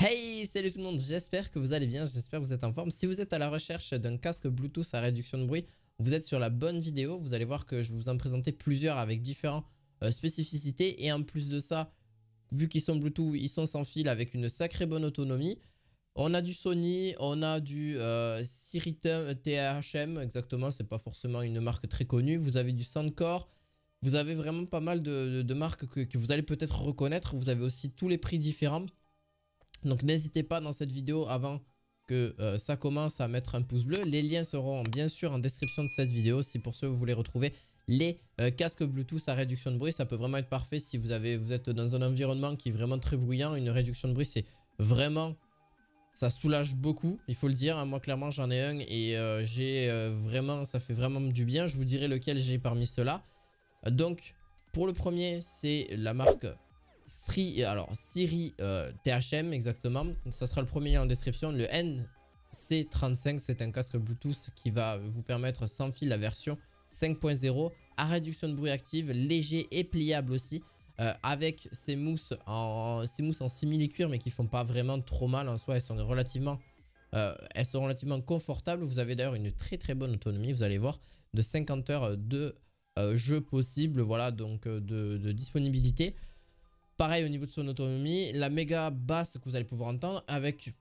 Hey, salut tout le monde, j'espère que vous allez bien, j'espère que vous êtes en forme. Si vous êtes à la recherche d'un casque Bluetooth à réduction de bruit, vous êtes sur la bonne vidéo. Vous allez voir que je vais vous en présenter plusieurs avec différentes spécificités. Et en plus de ça, vu qu'ils sont Bluetooth, ils sont sans fil avec une sacrée bonne autonomie. On a du Sony, on a du Siri THM, exactement, c'est pas forcément une marque très connue. Vous avez du Soundcore, vous avez vraiment pas mal de marques que vous allez peut-être reconnaître. Vous avez aussi tous les prix différents. Donc n'hésitez pas dans cette vidéo avant que ça commence à mettre un pouce bleu. Les liens seront bien sûr en description de cette vidéo si pour ceux vous voulez retrouver les casques Bluetooth à réduction de bruit. Ça peut vraiment être parfait si vous êtes dans un environnement qui est vraiment très bruyant. Une réduction de bruit c'est vraiment... ça soulage beaucoup, il faut le dire. Moi clairement j'en ai un et ça fait vraiment du bien. Je vous dirai lequel j'ai parmi ceux-là. Donc pour le premier c'est la marque... Siri THM exactement. Ça sera le premier lien en description. Le NC35, c'est un casque Bluetooth qui va vous permettre sans fil la version 5.0 à réduction de bruit active, léger et pliable aussi. Avec ces mousses en simili-cuir mais qui font pas vraiment trop mal en soi. Elles sont relativement confortables. Vous avez d'ailleurs une très bonne autonomie, vous allez voir, de 50 heures de jeu possible. Voilà, donc de disponibilité. Pareil au niveau de son autonomie, la méga basse que vous allez pouvoir entendre avec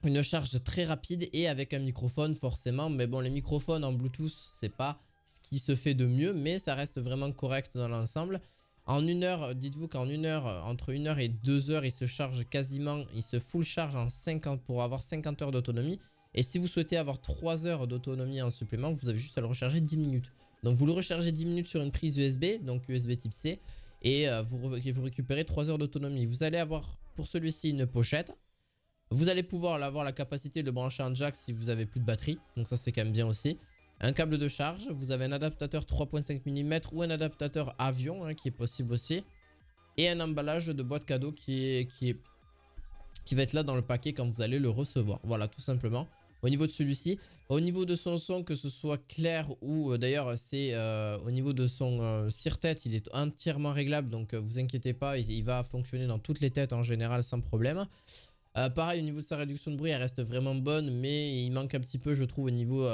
une charge très rapide et avec un microphone forcément. Mais bon, les microphones en Bluetooth, c'est pas ce qui se fait de mieux, mais ça reste vraiment correct dans l'ensemble. En une heure, dites-vous qu'en une heure, entre 1 heure et 2 heures, il se charge quasiment, il se full charge en 50 pour avoir 50 heures d'autonomie. Et si vous souhaitez avoir 3 heures d'autonomie en supplément, vous avez juste à le recharger 10 minutes. Donc vous le rechargez 10 minutes sur une prise USB, donc USB type C. Et vous récupérez 3 heures d'autonomie. Vous allez avoir pour celui-ci une pochette. Vous allez pouvoir avoir la capacité de le brancher en jack si vous avez plus de batterie. Donc ça c'est quand même bien aussi. Un câble de charge. Vous avez un adaptateur 3.5 mm ou un adaptateur avion qui est possible aussi. Et un emballage de boîte cadeau qui va être là dans le paquet quand vous allez le recevoir. Voilà, tout simplement. Au niveau de celui-ci, au niveau de son son, que ce soit clair ou d'ailleurs c'est au niveau de son tire-tête, il est entièrement réglable. Donc vous inquiétez pas, il va fonctionner dans toutes les têtes en général sans problème. Pareil, au niveau de sa réduction de bruit, elle reste vraiment bonne, mais il manque un petit peu, je trouve, au niveau...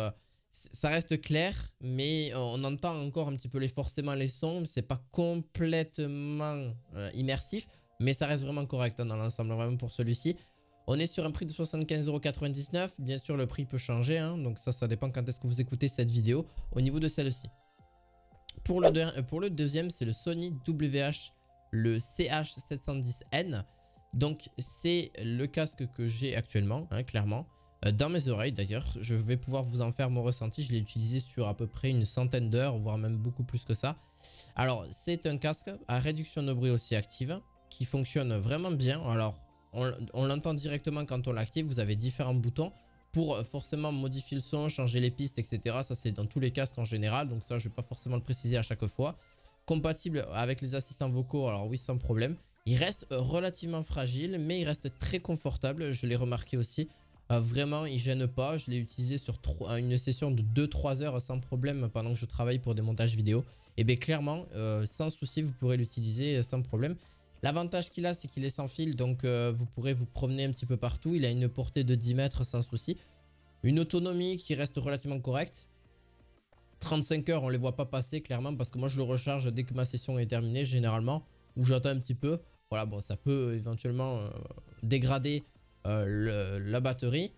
ça reste clair, mais on entend encore un petit peu forcément les sons. C'est pas complètement immersif, mais ça reste vraiment correct dans l'ensemble, vraiment pour celui-ci. On est sur un prix de 75,99 €. Bien sûr, le prix peut changer, donc ça dépend quand est-ce que vous écoutez cette vidéo au niveau de celle-ci. Pour le deuxième, c'est le Sony WH, le CH710N. Donc, c'est le casque que j'ai actuellement, clairement. Dans mes oreilles d'ailleurs, je vais pouvoir vous en faire mon ressenti. Je l'ai utilisé sur à peu près une centaine d'heures, voire même beaucoup plus que ça. Alors, c'est un casque à réduction de bruit aussi active qui fonctionne vraiment bien. Alors, on l'entend directement quand on l'active. Vous avez différents boutons pour forcément modifier le son, changer les pistes, etc. Ça, c'est dans tous les casques en général. Donc ça, je ne vais pas forcément le préciser à chaque fois. Compatible avec les assistants vocaux, alors oui, sans problème. Il reste relativement fragile, mais il reste très confortable. Je l'ai remarqué aussi. Vraiment, il ne gêne pas. Je l'ai utilisé sur une session de 2-3 heures sans problème pendant que je travaille pour des montages vidéo. Et bien clairement, sans souci, vous pourrez l'utiliser sans problème. L'avantage qu'il a, c'est qu'il est sans fil, donc vous pourrez vous promener un petit peu partout. Il a une portée de 10 mètres sans souci. Une autonomie qui reste relativement correcte. 35 heures, on ne les voit pas passer clairement parce que moi je le recharge dès que ma session est terminée généralement. Ou j'attends un petit peu. Voilà, bon, ça peut éventuellement dégrader la batterie.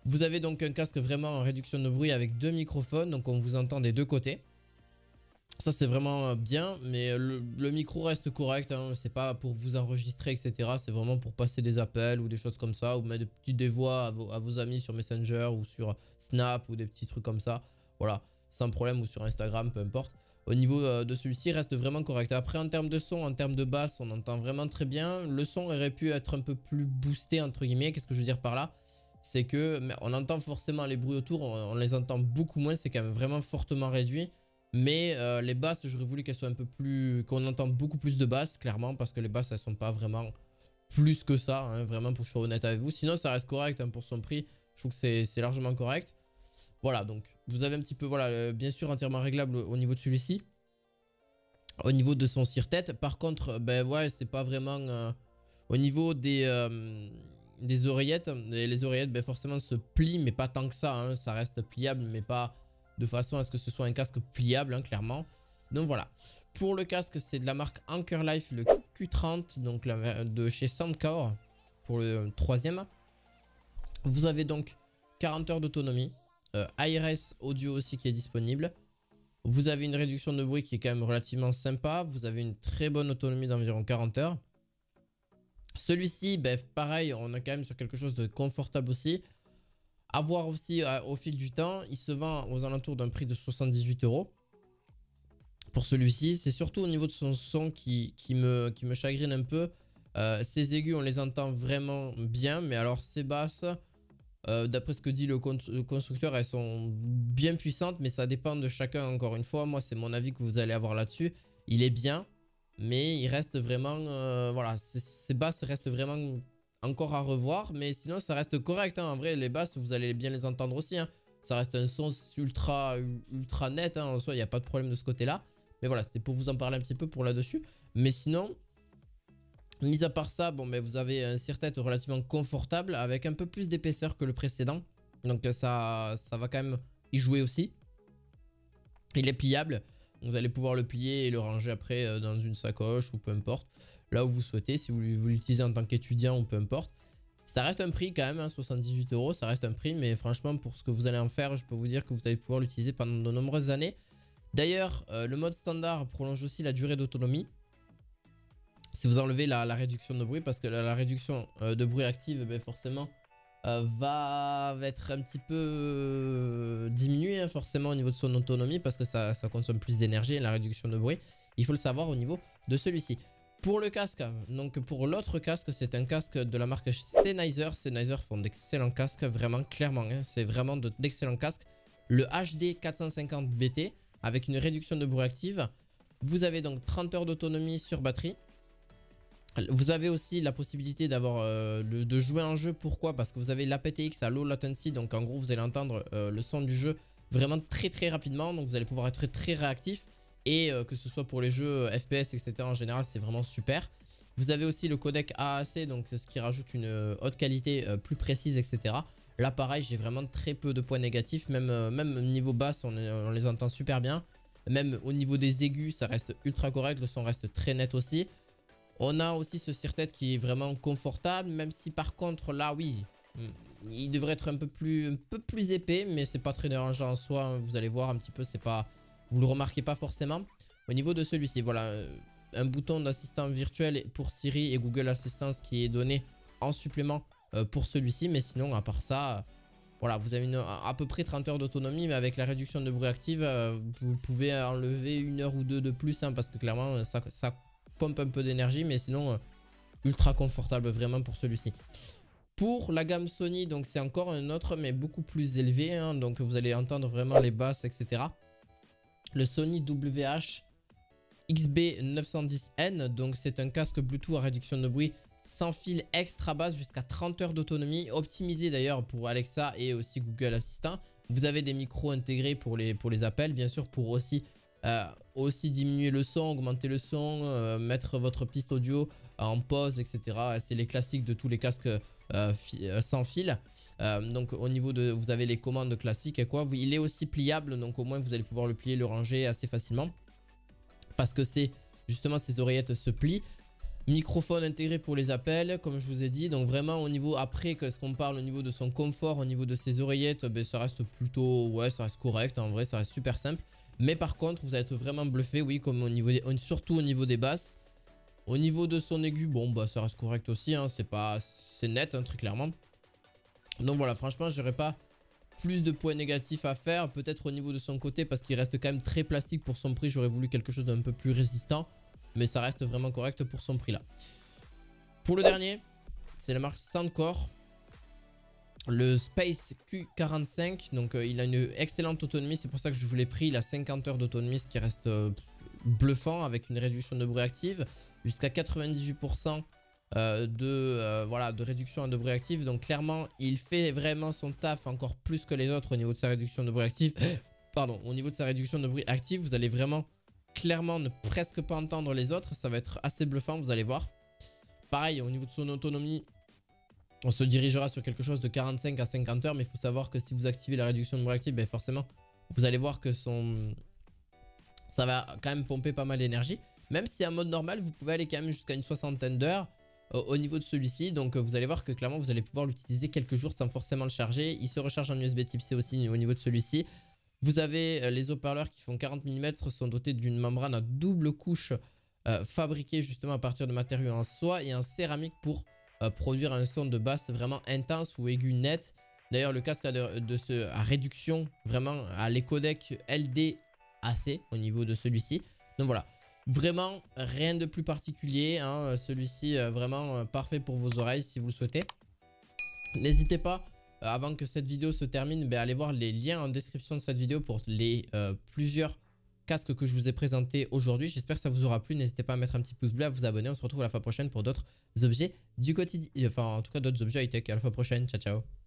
Vous avez donc un casque vraiment en réduction de bruit avec 2 microphones, donc on vous entend des deux côtés. Ça c'est vraiment bien, mais le micro reste correct, c'est pas pour vous enregistrer etc. C'est vraiment pour passer des appels ou des choses comme ça, ou mettre des voix à vos amis sur Messenger ou sur Snap ou des petits trucs comme ça. Voilà, sans problème, ou sur Instagram, peu importe. Au niveau de celui-ci, il reste vraiment correct. Après, en termes de son, en termes de basse, on entend vraiment très bien. Le son aurait pu être un peu plus boosté entre guillemets. Qu'est-ce que je veux dire par là? C'est que on entend forcément les bruits autour, on les entend beaucoup moins, c'est quand même vraiment fortement réduit. Mais les basses, j'aurais voulu qu'elles soient un peu plus... qu'on entende beaucoup plus de basses, clairement, parce que les basses, elles sont pas vraiment plus que ça, vraiment, pour que je sois honnête avec vous. Sinon, ça reste correct pour son prix. Je trouve que c'est largement correct. Voilà, donc, vous avez un petit peu, voilà, bien sûr, entièrement réglable au niveau de celui-ci. Au niveau de son tire-tête, par contre, ben ouais, c'est pas vraiment... Au niveau des oreillettes, les oreillettes ben, forcément se plient mais pas tant que ça, hein. Ça reste pliable mais pas de façon à ce que ce soit un casque pliable, hein, clairement. Donc voilà. Pour le casque, c'est de la marque Anker Life, le Q30, donc de chez Soundcore pour le troisième. Vous avez donc 40 heures d'autonomie, ARS audio aussi qui est disponible. Vous avez une réduction de bruit qui est quand même relativement sympa. Vous avez une très bonne autonomie d'environ 40 heures. Celui-ci, ben, pareil, on est quand même sur quelque chose de confortable aussi. À voir aussi au fil du temps, il se vend aux alentours d'un prix de 78 €. Pour celui-ci, c'est surtout au niveau de son son qui me chagrine un peu. Ces aigus, on les entend vraiment bien, mais alors ces basses, d'après ce que dit le constructeur, elles sont bien puissantes, mais ça dépend de chacun encore une fois. Moi, c'est mon avis que vous allez avoir là-dessus. Il est bien. Mais il reste vraiment, voilà, ces basses restent vraiment encore à revoir. Mais sinon, ça reste correct, hein. En vrai, les basses, vous allez bien les entendre aussi, hein. Ça reste un son ultra net, hein. En soi, il n'y a pas de problème de ce côté-là. Mais voilà, c'était pour vous en parler un petit peu pour là-dessus. Mais sinon, mis à part ça, bon, mais vous avez un tire-tête relativement confortable avec un peu plus d'épaisseur que le précédent. Donc ça va quand même y jouer aussi. Il est pliable. Vous allez pouvoir le plier et le ranger après dans une sacoche ou peu importe. Là où vous souhaitez, si vous l'utilisez en tant qu'étudiant ou peu importe. Ça reste un prix quand même, hein, 78 €, ça reste un prix. Mais franchement, pour ce que vous allez en faire, je peux vous dire que vous allez pouvoir l'utiliser pendant de nombreuses années. D'ailleurs, le mode standard prolonge aussi la durée d'autonomie. Si vous enlevez la réduction de bruit, parce que la réduction de bruit active, ben forcément... va être un petit peu diminué, hein, forcément au niveau de son autonomie parce que ça consomme plus d'énergie, la réduction de bruit. Il faut le savoir au niveau de celui-ci. Pour le casque, donc pour l'autre casque, c'est un casque de la marque Sennheiser. Sennheiser font d'excellents casques, vraiment, clairement, hein, c'est vraiment d'excellents casques. Le HD 450 BT avec une réduction de bruit active. Vous avez donc 30 heures d'autonomie sur batterie. Vous avez aussi la possibilité d'avoir de jouer un jeu. Pourquoi? Parce que vous avez l'aptX à low latency. Donc en gros vous allez entendre le son du jeu vraiment très rapidement. Donc vous allez pouvoir être très réactif. Et que ce soit pour les jeux FPS etc. en général c'est vraiment super. Vous avez aussi le codec AAC. Donc c'est ce qui rajoute une haute qualité plus précise etc. Là pareil j'ai vraiment très peu de points négatifs. Même niveau basse on les entend super bien. Même au niveau des aigus ça reste ultra correct. Le son reste très net aussi. On a aussi ce tire-tête qui est vraiment confortable, même si par contre là oui, il devrait être un peu plus épais, mais c'est pas très dérangeant en soi, hein. Vous allez voir un petit peu, c'est pas, vous le remarquez pas forcément. Au niveau de celui-ci, voilà, un bouton d'assistant virtuel pour Siri et Google Assistant qui est donné en supplément pour celui-ci, mais sinon à part ça, voilà, vous avez à peu près 30 heures d'autonomie, mais avec la réduction de bruit active, vous pouvez enlever 1 heure ou 2 de plus, hein, parce que clairement ça pompe un peu d'énergie, mais sinon ultra confortable vraiment pour celui-ci. Pour la gamme Sony, donc c'est encore un autre mais beaucoup plus élevé, hein, donc vous allez entendre vraiment les basses etc. Le Sony WH XB910N, donc c'est un casque Bluetooth à réduction de bruit sans fil extra basse jusqu'à 30 heures d'autonomie, optimisé d'ailleurs pour Alexa et aussi Google Assistant. Vous avez des micros intégrés pour les appels, bien sûr, pour aussi diminuer le son, augmenter le son, mettre votre piste audio en pause etc. C'est les classiques de tous les casques sans fil. Donc au niveau de, vous avez les commandes classiques et quoi. Il est aussi pliable, donc au moins vous allez pouvoir le plier, le ranger assez facilement. Parce que c'est justement, ces oreillettes se plient. Microphone intégré pour les appels, comme je vous ai dit. Donc vraiment au niveau, après qu'est-ce qu'on parle au niveau de son confort, au niveau de ses oreillettes, ben, ça reste plutôt, ouais, ça reste correct. En vrai ça reste super simple. Mais par contre vous allez être vraiment bluffé, oui, comme au niveau surtout au niveau des basses. Au niveau de son aigu, bon bah ça reste correct aussi, hein, c'est net, hein, très clairement. Donc voilà, franchement j'aurais pas plus de points négatifs à faire. Peut-être au niveau de son côté, parce qu'il reste quand même très plastique pour son prix. J'aurais voulu quelque chose d'un peu plus résistant, mais ça reste vraiment correct pour son prix là. Pour le dernier, c'est la marque Soundcore, le Space Q45. Donc il a une excellente autonomie, c'est pour ça que je vous l'ai pris. Il a 50 heures d'autonomie, ce qui reste bluffant, avec une réduction de bruit active jusqu'à 98% de réduction de bruit active. Donc clairement il fait vraiment son taf encore plus que les autres au niveau de sa réduction de bruit active. Pardon, au niveau de sa réduction de bruit active, vous allez vraiment clairement ne presque pas entendre les autres. Ça va être assez bluffant, vous allez voir. pareil, au niveau de son autonomie, on se dirigera sur quelque chose de 45 à 50 heures. Mais il faut savoir que si vous activez la réduction de bruit active, ben forcément, vous allez voir que ça va quand même pomper pas mal d'énergie. Même si en mode normal, vous pouvez aller quand même jusqu'à une soixantaine d'heures au niveau de celui-ci. Donc vous allez voir que clairement, vous allez pouvoir l'utiliser quelques jours sans forcément le charger. Il se recharge en USB Type C aussi au niveau de celui-ci. Vous avez les haut-parleurs qui font 40 mm, sont dotés d'une membrane à double couche fabriquée justement à partir de matériaux en soie et en céramique pour produire un son de basse vraiment intense ou aigu net. D'ailleurs, le casque à réduction vraiment à les codecs LDAC au niveau de celui-ci. Donc voilà, vraiment rien de plus particulier, hein. Celui-ci vraiment parfait pour vos oreilles si vous le souhaitez. N'hésitez pas, avant que cette vidéo se termine, allez voir les liens en description de cette vidéo pour les plusieurs casques que je vous ai présentés aujourd'hui. J'espère que ça vous aura plu. N'hésitez pas à mettre un petit pouce bleu, à vous abonner. On se retrouve à la fois prochaine pour d'autres objets du quotidien. Enfin, en tout cas, d'autres objets high-tech. À la fois prochaine. Ciao, ciao.